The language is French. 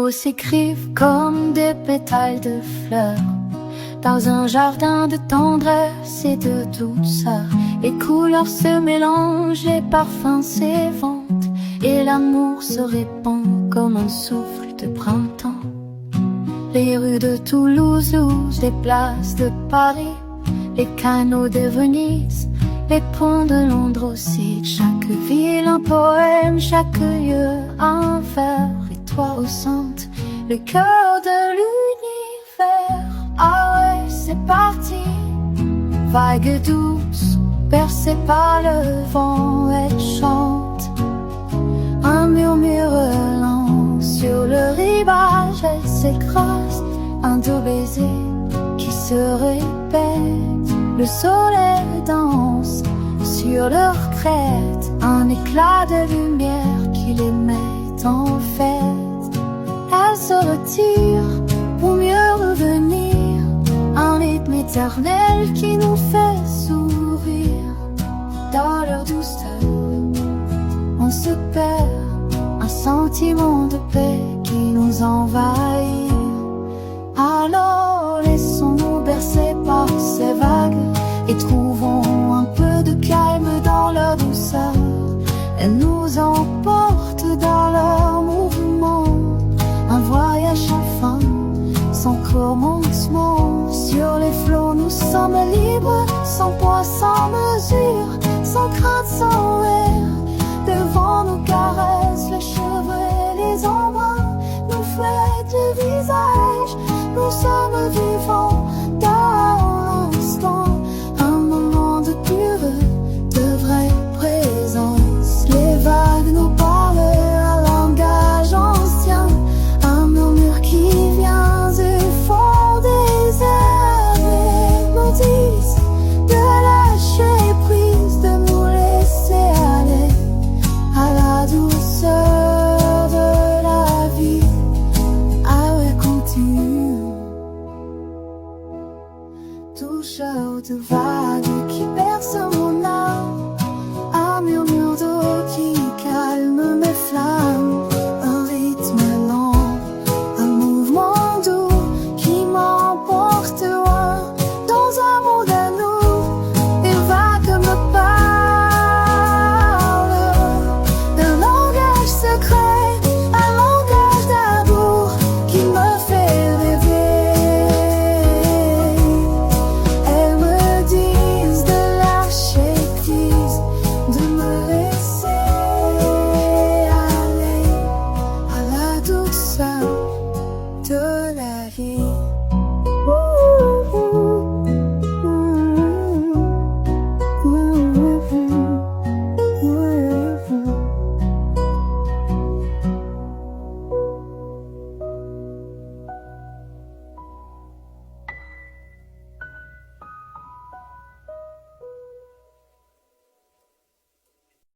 mots s'écrivent comme des pétales de fleurs. Dans un jardin de tendresse et de douceur, les couleurs se mélangent, les parfums s'éventent, et l'amour se répand comme un souffle de printemps. Les rues de Toulouse, les places de Paris, les canaux de Venise, les ponts de Londres aussi. Chaque ville un poème, chaque lieu un vers, et toi au centre, le cœur de l'univers. Ah ouais, c'est parti. Vague douce, percée par le vent, elle chante un murmure lent sur le rivage. Elle s'écrase, un doux baiser qui se répète. Le soleil danse sur leur crête, un éclat de lumière qui les met en fête. Elles se retirent pour mieux revenir, un rythme éternel qui nous fait sourire. Dans leur douceur, on se perd, un sentiment de paix qui nous envahit. Alors laissons-nous bercer par ces vagues et trouvons un peu de calme dans leur douceur. Elles nous emportent dans leur mouvement, un voyage sans fin, sans commencement. Sur les flots nous sommes libres, sans poids, sans mesure, sans crainte, sans rire. Devant nos caresses, les cheveux et les embruns nous fouettent le visage. Nous sommes vivants dans l'instant, un moment de pure, de vraie présence. Les vagues nous parlent un langage ancien, un murmure qui vient du fond des airs, et nous disent de lâcher prise, de nous laisser aller à la douceur de la vie. Ah ouais, continue. Toucheur de vagues qui bercent mon âme, un murmure d'eau qui calme mes flammes, un rythme lent, un mouvement doux qui m'emporte loin dans un monde à nous. Les vagues me parlent d'un langage secret, un langage d'amour qui me fait rêver. Elles me disent de lâcher prise, de me laisser aller à la douceur de la vie.